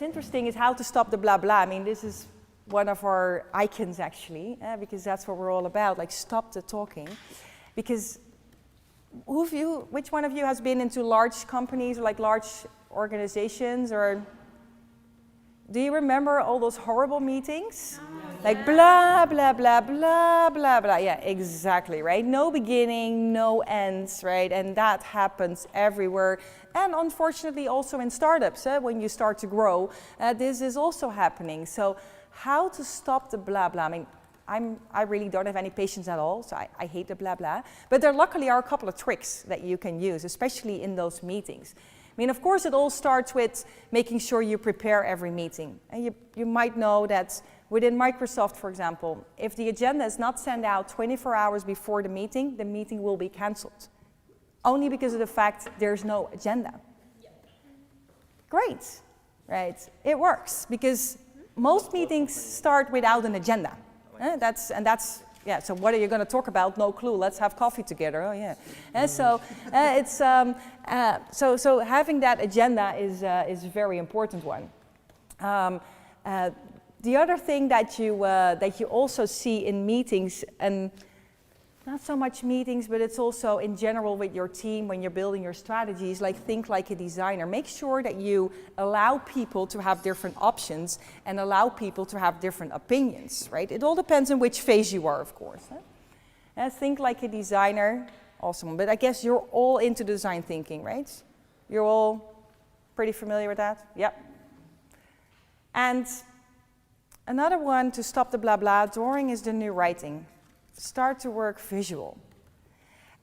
what's interesting is how to stop the blah blah. I mean, this is one of our icons actually, because that's what we're all about, like stop the talking. Because which one of you has been into large companies, or like large organizations, or do you remember all those horrible meetings? Like blah, blah, blah, blah, blah, blah. Yeah, exactly, right? No beginning, no ends, right? And that happens everywhere. And unfortunately also in startups, when you start to grow, this is also happening. So how to stop the blah, blah? I mean, I really don't have any patience at all, so I hate the blah, blah. But there luckily are a couple of tricks that you can use, especially in those meetings. I mean, of course, it all starts with making sure you prepare every meeting. And you might know that within Microsoft, for example, if the agenda is not sent out 24 hours before the meeting will be canceled. Only because of the fact there's no agenda. Great, right? It works, because most meetings start without an agenda. Yeah, so what are you going to talk about? No clue. Let's have coffee together. Oh yeah. And so so having that agenda is a very important one. The other thing that you also see in meetings, and not so much meetings, but it's also in general with your team when you're building your strategies, like think like a designer. Make sure that you allow people to have different options and allow people to have different opinions, right? It all depends on which phase you are, of course. Think like a designer, awesome. But I guess you're all into design thinking, right? You're all pretty familiar with that? Yep. And another one to stop the blah blah, drawing is the new writing. Start to work visual.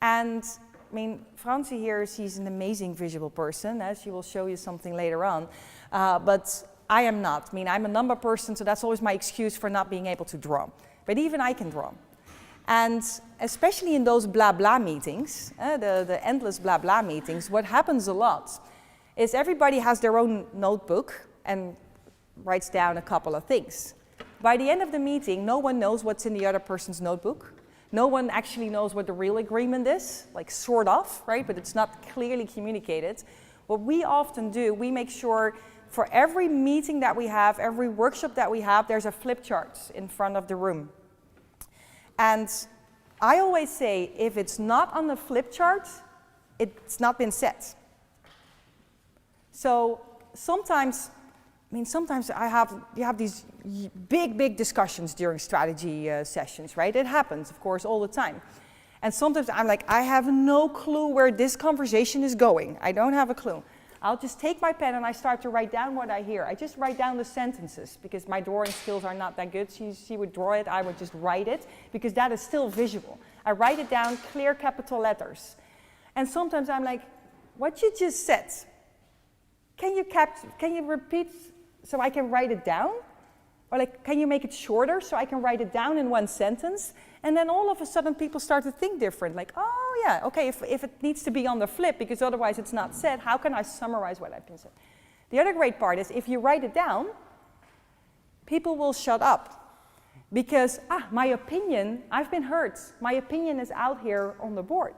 And I mean, Francie here, she's an amazing visual person. She will show you something later on. But I am not. I mean, I'm a number person, so that's always my excuse for not being able to draw. But even I can draw. And especially in those blah blah meetings, the endless blah blah meetings, what happens a lot is everybody has their own notebook and writes down a couple of things. By the end of the meeting, no one knows what's in the other person's notebook. No one actually knows what the real agreement is, like sort of, right? But it's not clearly communicated. What we often do, we make sure for every meeting that we have, every workshop that we have, there's a flip chart in front of the room. And I always say, if it's not on the flip chart, it's not been set. So sometimes you have these big discussions during strategy sessions, right? It happens, of course, all the time. And sometimes I'm like, I have no clue where this conversation is going. I don't have a clue. I'll just take my pen and I start to write down what I hear. I just write down the sentences because my drawing skills are not that good. She would draw it, I would just write it because that is still visual. I write it down, clear capital letters. And sometimes I'm like, what you just said, can you repeat so I can write it down? Or like, can you make it shorter so I can write it down in one sentence? And then all of a sudden people start to think different. Like, oh yeah, okay, if it needs to be on the flip because otherwise it's not said, how can I summarize what I've been said? The other great part is if you write it down, people will shut up. Because, my opinion, I've been heard. My opinion is out here on the board.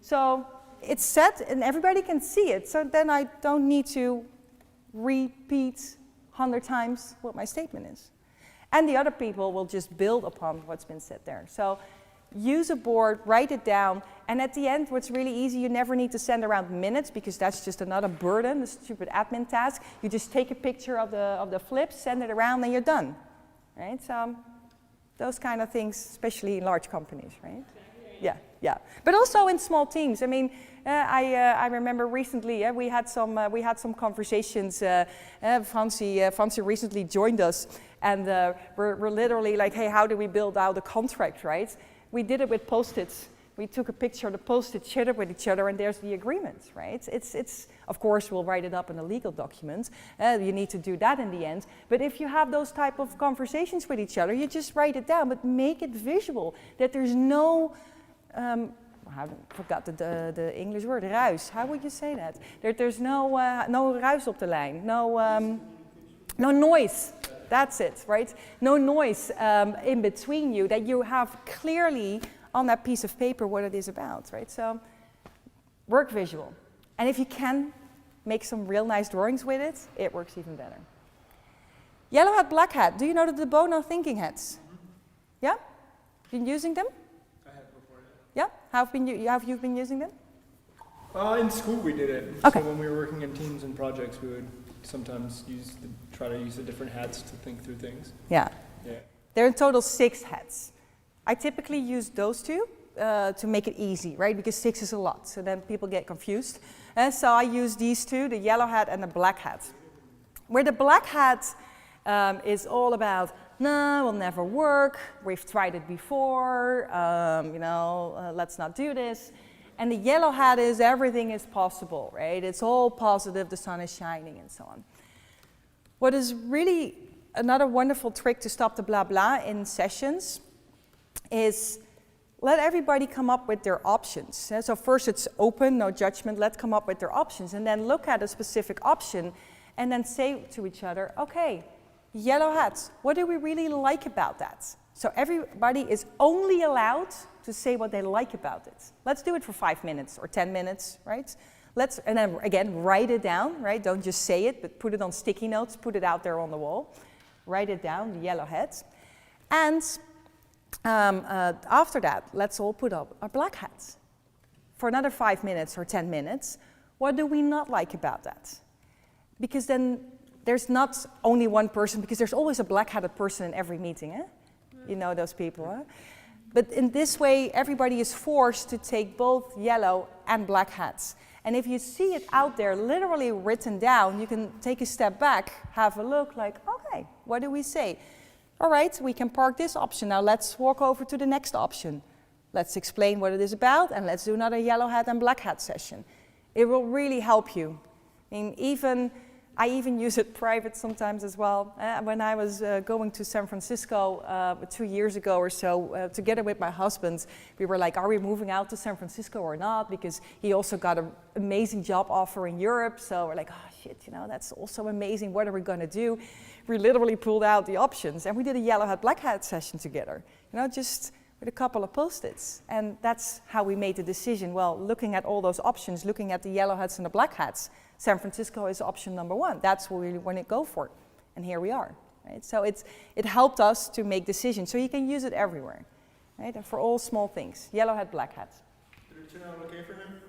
So it's set and everybody can see it. So then I don't need to repeat 100 times what my statement is. And the other people will just build upon what's been said there. So use a board, write it down, and at the end, what's really easy, you never need to send around minutes because that's just another burden, a stupid admin task. You just take a picture of the flips, send it around, and you're done. Right? So those kind of things, especially in large companies, right? Yeah. But also in small teams. I mean, I remember recently we had some conversations. Francie recently joined us, and we're literally like, hey, how do we build out a contract, right? We did it with Post-its. We took a picture of the Post-it, shared it with each other, and there's the agreement, right? It's of course we'll write it up in a legal document. You need to do that in the end. But if you have those type of conversations with each other, you just write it down, but make it visual. That there's no I forgot the English word, ruis. How would you say that? There's no ruis op de lijn, no noise. That's it, right? No noise in between you, that you have clearly on that piece of paper what it is about, right? So work visual. And if you can make some real nice drawings with it, it works even better. Yellow hat, black hat. Do you know the de Bono thinking hats? Yeah? Been using them? I have before. Yeah? How have you been using them? In school we did it. Okay. So when we were working in teams and projects, we would sometimes try to use the different hats to think through things. Yeah. Yeah. There are in total 6 hats. I typically use those 2 to make it easy, right? Because 6 is a lot, so then people get confused. And so I use these 2, the yellow hat and the black hat. Where the black hat is all about, no, will never work, we've tried it before, let's not do this. And the yellow hat is everything is possible, right? It's all positive, the sun is shining and so on. What is really another wonderful trick to stop the blah blah in sessions is let everybody come up with their options. So first it's open, no judgment, let's come up with their options and then look at a specific option and then say to each other, okay, yellow hats, what do we really like about that? So everybody is only allowed to say what they like about it. Let's do it for 5 minutes or 10 minutes, right? And then again, write it down, right? Don't just say it, but put it on sticky notes, put it out there on the wall. Write it down, the yellow hats. And after that, let's all put up our black hats. For another 5 minutes or 10 minutes, what do we not like about that? Because then there's not only one person, because there's always a black-hatted person in every meeting, eh? You know those people, huh? But in this way, everybody is forced to take both yellow and black hats. And if you see it out there literally written down, you can take a step back, have a look like, okay, what do we say? All right, we can park this option. Now let's walk over to the next option. Let's explain what it is about, and let's do another yellow hat and black hat session. It will really help you. I even use it private sometimes as well. When I was going to San Francisco 2 years ago or so, together with my husband, we were like, are we moving out to San Francisco or not? Because he also got an amazing job offer in Europe. So we're like, oh shit, that's also amazing. What are we going to do? We literally pulled out the options and we did a yellow hat, black hat session together. Just with a couple of Post-its. And that's how we made the decision. Well, looking at all those options, looking at the yellow hats and the black hats, San Francisco is option number 1. That's what we want to go for. And here we are. Right? So it helped us to make decisions. So you can use it everywhere. Right? And for all small things. Yellow hat, black hat. Did it turn out okay for him?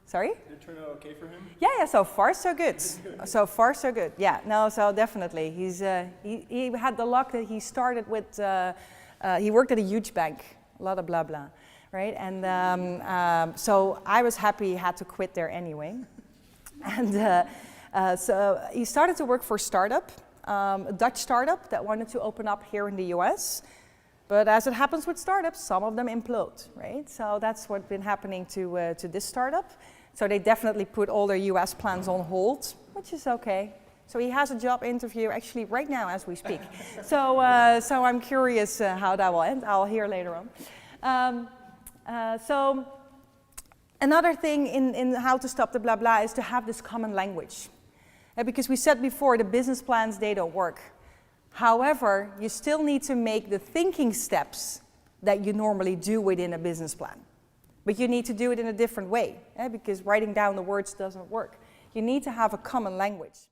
Sorry? Did it turn out okay for him? Yeah, so far so good. So far so good. Yeah, no, so definitely. He had the luck that he started with, he worked at a huge bank. A lot of blah blah. Right? And so I was happy he had to quit there anyway. And so he started to work for a startup, a Dutch startup that wanted to open up here in the US. But as it happens with startups, some of them implode, right? So that's what's been happening to this startup. So they definitely put all their US plans on hold, which is okay. So he has a job interview actually right now as we speak. So I'm curious how that will end. I'll hear later on. Another thing in how to stop the blah blah is to have this common language. Because we said before, the business plans, they don't work. However, you still need to make the thinking steps that you normally do within a business plan. But you need to do it in a different way, because writing down the words doesn't work. You need to have a common language.